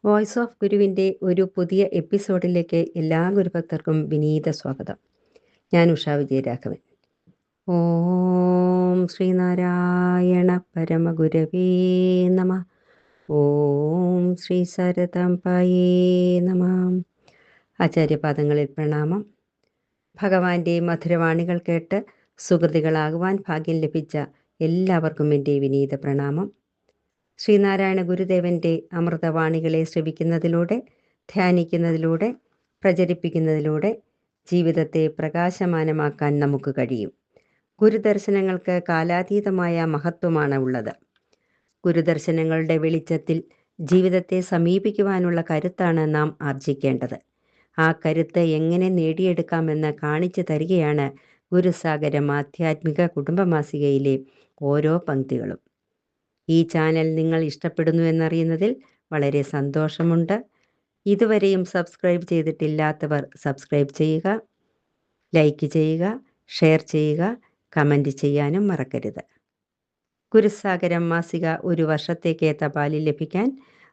Voice of ഗുരുവിൻ്റെ ഒരു പുതിയ എപ്പിസോഡിലേക്ക് എല്ലാ ഗുരുഭക്തർക്കും വിനീത സ്വാഗതം. ഞാൻ ഉഷാ വിജയരാഘവൻ. ഓം ശ്രീനാരായണ പരമഗുരവേ നമ. ഓം ശ്രീ സരതംബയേ നമ. ആചാര്യപാദങ്ങളിൽ പ്രണാമം. ഭഗവാന്റെ മധുരവാണികൾ കേട്ട് സുഹൃതികളാകുവാൻ ഭാഗ്യം ലഭിച്ച എല്ലാവർക്കും എൻ്റെ വിനീത പ്രണാമം. ശ്രീനാരായണ ഗുരുദേവൻ്റെ അമൃതവാണികളെ ശ്രവിക്കുന്നതിലൂടെ, ധ്യാനിക്കുന്നതിലൂടെ, പ്രചരിപ്പിക്കുന്നതിലൂടെ ജീവിതത്തെ പ്രകാശമാനമാക്കാൻ നമുക്ക് കഴിയും. ഗുരുദർശനങ്ങൾക്ക് കാലാതീതമായ മഹത്വമാണ് ഉള്ളത്. ഗുരുദർശനങ്ങളുടെ വെളിച്ചത്തിൽ ജീവിതത്തെ സമീപിക്കുവാനുള്ള കരുത്താണ് നാം ആർജിക്കേണ്ടത്. ആ കരുത്ത് എങ്ങനെ നേടിയെടുക്കാമെന്ന് കാണിച്ചു തരികയാണ് ഗുരുസാഗരം ആധ്യാത്മിക കുടുംബമാസികയിലെ ഓരോ പങ്ക്തികളും. ഈ ചാനൽ നിങ്ങൾ ഇഷ്ടപ്പെടുന്നു എന്നറിയുന്നതിൽ വളരെ സന്തോഷമുണ്ട്. ഇതുവരെയും സബ്സ്ക്രൈബ് ചെയ്തിട്ടില്ലാത്തവർ സബ്സ്ക്രൈബ് ചെയ്യുക, ലൈക്ക് ചെയ്യുക, ഷെയർ ചെയ്യുക, കമൻറ്റ് ചെയ്യാനും മറക്കരുത്. ഗുരുസാഗരം മാസിക ഒരു വർഷത്തേക്ക് തപാലിൽ ലഭിക്കാൻ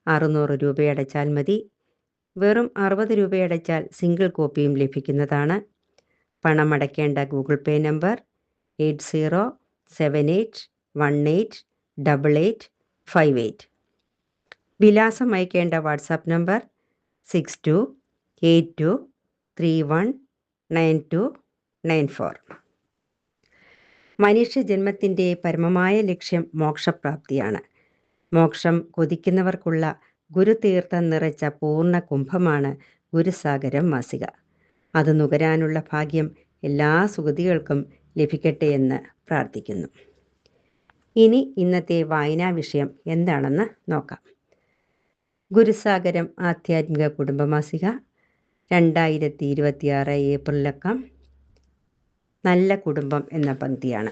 600 രൂപയടച്ചാൽ മതി. വെറും 60 രൂപയടച്ചാൽ സിംഗിൾ കോപ്പിയും ലഭിക്കുന്നതാണ്. പണമടയ്ക്കേണ്ട ഗൂഗിൾ പേ നമ്പർ 8078188858. വിലാസം അയക്കേണ്ട വാട്സാപ്പ് നമ്പർ 6282319294. മനുഷ്യജന്മത്തിൻ്റെ പരമമായ ലക്ഷ്യം മോക്ഷപ്രാപ്തിയാണ്. മോക്ഷം കൊതിക്കുന്നവർക്കുള്ള ഗുരുതീർത്ഥം നിറച്ച പൂർണ്ണ കുംഭമാണ് ഗുരുസാഗരം മാസിക. അത് നുകരാനുള്ള ഭാഗ്യം എല്ലാ സുഗതികൾക്കും ലഭിക്കട്ടെ എന്ന് പ്രാർത്ഥിക്കുന്നു. ഇനി ഇന്നത്തെ വായനാ വിഷയം എന്താണെന്ന് നോക്കാം. ഗുരുസാഗരം ആധ്യാത്മിക കുടുംബമാസിക 2026 ഏപ്രിലക്കം നല്ല കുടുംബം എന്ന പങ്ക്തിയാണ്.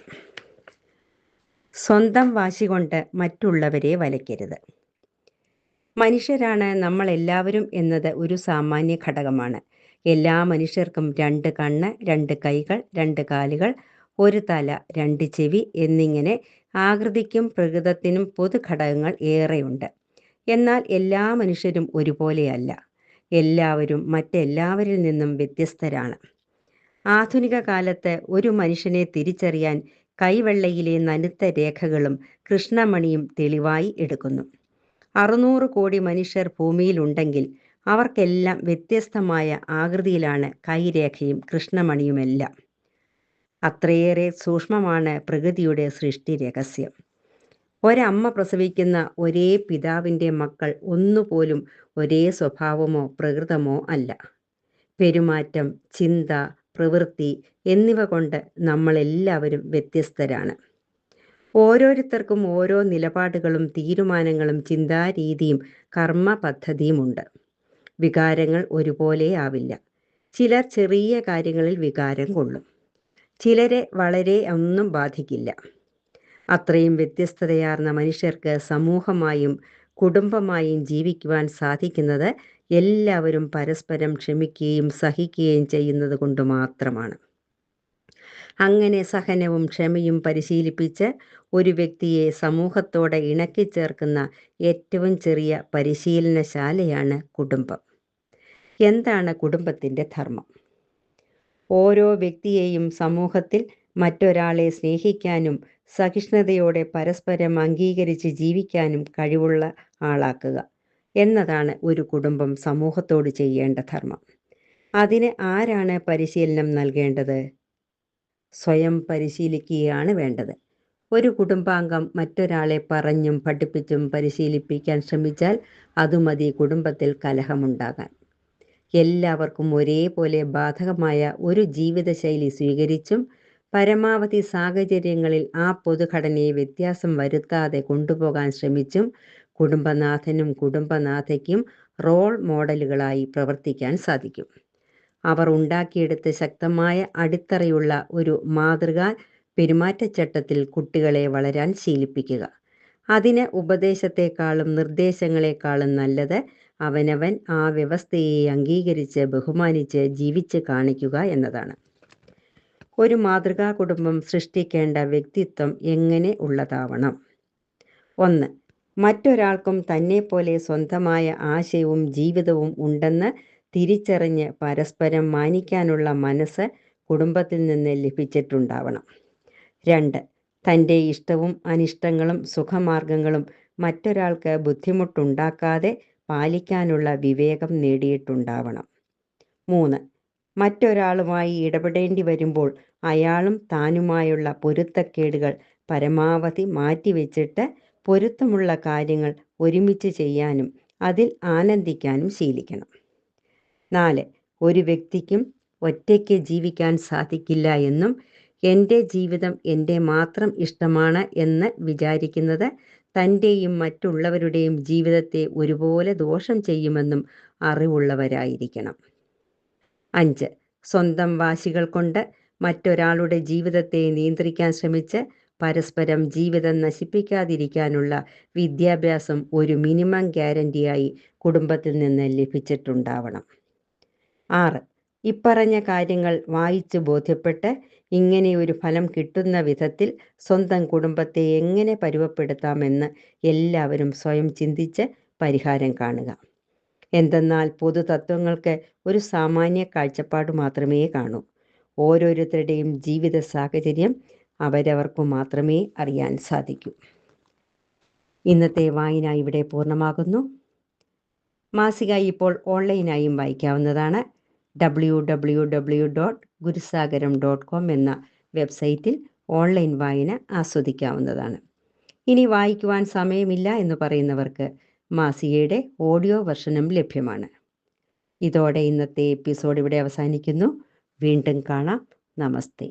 സ്വന്തം വാശി കൊണ്ട് മറ്റുള്ളവരെ വലയ്ക്കരുത്. മനുഷ്യരാണ് നമ്മളെല്ലാവരും എന്നത് ഒരു സാമാന്യ ഘടകമാണ്. എല്ലാ മനുഷ്യർക്കും 2 കണ്ണ്, 2 കൈകൾ, 2 കാലുകൾ, 1 തല, 2 ചെവി എന്നിങ്ങനെ ആകൃതിക്കും പ്രകൃതത്തിനും പൊതുഘടകങ്ങൾ ഏറെയുണ്ട്. എന്നാൽ എല്ലാ മനുഷ്യരും ഒരുപോലെയല്ല. എല്ലാവരും മറ്റെല്ലാവരിൽ നിന്നും വ്യത്യസ്തരാണ്. ആധുനിക കാലത്ത് ഒരു മനുഷ്യനെ തിരിച്ചറിയാൻ കൈവെള്ളയിലെ നനുത്ത രേഖകളും കൃഷ്ണമണിയും തെളിവായി എടുക്കുന്നു. 600 കോടി മനുഷ്യർ ഭൂമിയിലുണ്ടെങ്കിൽ അവർക്കെല്ലാം വ്യത്യസ്തമായ ആകൃതിയിലാണ് കൈരേഖയും കൃഷ്ണമണിയുമെല്ലാം. അത്രയേറെ സൂക്ഷ്മമാണ് പ്രകൃതിയുടെ സൃഷ്ടി രഹസ്യം. ഒരമ്മ പ്രസവിക്കുന്ന ഒരേ പിതാവിൻ്റെ മക്കൾ ഒന്നുപോലും ഒരേ സ്വഭാവമോ പ്രകൃതമോ അല്ല. പെരുമാറ്റം, ചിന്ത, പ്രവൃത്തി എന്നിവ കൊണ്ട് നമ്മളെല്ലാവരും വ്യത്യസ്തരാണ്. ഓരോരുത്തർക്കും ഓരോ നിലപാടുകളും തീരുമാനങ്ങളും ചിന്താരീതിയും കർമ്മ പദ്ധതിയുമുണ്ട്. വികാരങ്ങൾ ഒരുപോലെ ആവില്ല. ചിലർ ചെറിയ കാര്യങ്ങളിൽ വികാരം കൊള്ളും. ചിലരെ വളരെ ഒന്നും ബാധിക്കില്ല. അത്രയും വ്യത്യസ്തതയാർന്ന മനുഷ്യർക്ക് സമൂഹമായും കുടുംബമായും ജീവിക്കുവാൻ സാധിക്കുന്നത് എല്ലാവരും പരസ്പരം ക്ഷമിക്കുകയും സഹിക്കുകയും ചെയ്യുന്നത് കൊണ്ട് മാത്രമാണ്. അങ്ങനെ സഹനവും ക്ഷമയും പരിശീലിപ്പിച്ച് ഒരു വ്യക്തിയെ സമൂഹത്തോടെ ഇണക്കിച്ചേർക്കുന്ന ഏറ്റവും ചെറിയ പരിശീലനശാലയാണ് കുടുംബം. എന്താണ് കുടുംബത്തിൻ്റെ ധർമ്മം? ഓരോ വ്യക്തിയെയും സമൂഹത്തിൽ മറ്റൊരാളെ സ്നേഹിക്കാനും സഹിഷ്ണുതയോടെ പരസ്പരം അംഗീകരിച്ച് ജീവിക്കാനും കഴിവുള്ള ആളാക്കുക എന്നതാണ് ഒരു കുടുംബം സമൂഹത്തോട് ചെയ്യേണ്ട ധർമ്മം. അതിന് ആരാണ് പരിശീലനം നൽകേണ്ടത്? സ്വയം പരിശീലിക്കുകയാണ് വേണ്ടത്. ഒരു കുടുംബാംഗം മറ്റൊരാളെ പറഞ്ഞും പഠിപ്പിച്ചും പരിശീലിപ്പിക്കാൻ ശ്രമിച്ചാൽ അതുമതി കുടുംബത്തിൽ കലഹമുണ്ടാകാൻ. എല്ലാവർക്കും ഒരേപോലെ ബാധകമായ ഒരു ജീവിതശൈലി സ്വീകരിച്ചും പരമാവധി സാഹചര്യങ്ങളിൽ ആ പൊതുഘടനയെ വ്യത്യാസം വരുത്താതെ കൊണ്ടുപോകാൻ ശ്രമിച്ചും കുടുംബനാഥനും കുടുംബനാഥയ്ക്കും റോൾ മോഡലുകളായി പ്രവർത്തിക്കാൻ സാധിക്കും. അവർ ഉണ്ടാക്കിയെടുത്ത് ശക്തമായ അടിത്തറയുള്ള ഒരു മാതൃകാ പെരുമാറ്റച്ചട്ടത്തിൽ കുട്ടികളെ വളരാൻ ശീലിപ്പിക്കുക. അതിന് ഉപദേശത്തെക്കാളും നിർദ്ദേശങ്ങളെക്കാളും നല്ലത് അവനവൻ ആ വ്യവസ്ഥയെ അംഗീകരിച്ച് ബഹുമാനിച്ച് ജീവിച്ച് കാണിക്കുക എന്നതാണ്. ഒരു മാതൃകാ കുടുംബം സൃഷ്ടിക്കേണ്ട വ്യക്തിത്വം എങ്ങനെ ഉള്ളതാവണം? 1. മറ്റൊരാൾക്കും തന്നെപ്പോലെ സ്വന്തമായ ആശയവും ജീവിതവും ഉണ്ടെന്ന് തിരിച്ചറിഞ്ഞ് പരസ്പരം മാനിക്കാനുള്ള മനസ്സ് കുടുംബത്തിൽ നിന്ന് ലഭിച്ചിട്ടുണ്ടാവണം. 2. തൻ്റെ ഇഷ്ടവും അനിഷ്ടങ്ങളും സുഖമാർഗങ്ങളും മറ്റൊരാൾക്ക് ബുദ്ധിമുട്ടുണ്ടാക്കാതെ പാലിക്കാനുള്ള വിവേകം നേടിയിട്ടുണ്ടാവണം. 3. മറ്റൊരാളുമായി ഇടപെടേണ്ടി വരുമ്പോൾ അയാളും താനുമായുള്ള പൊരുത്തക്കേടുകൾ പരമാവധി മാറ്റിവെച്ചിട്ട് പൊരുത്തമുള്ള കാര്യങ്ങൾ ഒരുമിച്ച് ചെയ്യാനും അതിൽ ആനന്ദിക്കാനും ശീലിക്കണം. 4. ഒരു വ്യക്തിക്കും ഒറ്റയ്ക്ക് ജീവിക്കാൻ സാധിക്കില്ല എന്നും എൻ്റെ ജീവിതം എൻ്റെ മാത്രം ഇഷ്ടമാണ് എന്ന് വിചാരിക്കുന്നത് തൻ്റെയും മറ്റുള്ളവരുടെയും ജീവിതത്തെ ഒരുപോലെ ദോഷം ചെയ്യുമെന്നും അറിവുള്ളവരായിരിക്കണം. 5. സ്വന്തം വാശികൾ കൊണ്ട് മറ്റൊരാളുടെ ജീവിതത്തെ നിയന്ത്രിക്കാൻ ശ്രമിച്ച് പരസ്പരം ജീവിതം നശിപ്പിക്കാതിരിക്കാനുള്ള വിദ്യാഭ്യാസം ഒരു മിനിമം ഗ്യാരണ്ടിയായി കുടുംബത്തിൽ നിന്ന് ലഭിച്ചിട്ടുണ്ടാവണം. 6. ഇപ്പറഞ്ഞ കാര്യങ്ങൾ വായിച്ച് ബോധ്യപ്പെട്ട് ഇങ്ങനെയൊരു ഫലം കിട്ടുന്ന വിധത്തിൽ സ്വന്തം കുടുംബത്തെ എങ്ങനെ പരുവപ്പെടുത്താമെന്ന് എല്ലാവരും സ്വയം ചിന്തിച്ച് പരിഹാരം കാണുക. എന്തെന്നാൽ പൊതുതത്വങ്ങൾക്ക് ഒരു സാമാന്യ കാഴ്ചപ്പാട് മാത്രമേ കാണൂ. ഓരോരുത്തരുടെയും ജീവിത സാഹചര്യം അവരവർക്കു മാത്രമേ അറിയാൻ സാധിക്കൂ. ഇന്നത്തെ വായന ഇവിടെ പൂർണ്ണമാകുന്നു. മാസിക ഇപ്പോൾ ഓൺലൈനായും വായിക്കാവുന്നതാണ്. www.gurusaгаram.com എന്ന വെബ്സൈറ്റിൽ ഓൺലൈൻ വായന ആസ്വദിക്കാവുന്നതാണ്. ഇനി വായിക്കുവാൻ സമയമില്ല എന്ന് പറയുന്നവർക്ക് മാസികയുടെ ഓഡിയോ വെർഷനും ലഭ്യമാണ്. ഇതോടെ ഇന്നത്തെ എപ്പിസോഡ് ഇവിടെ അവസാനിക്കുന്നു. വീണ്ടും കാണാം. നമസ്തേ.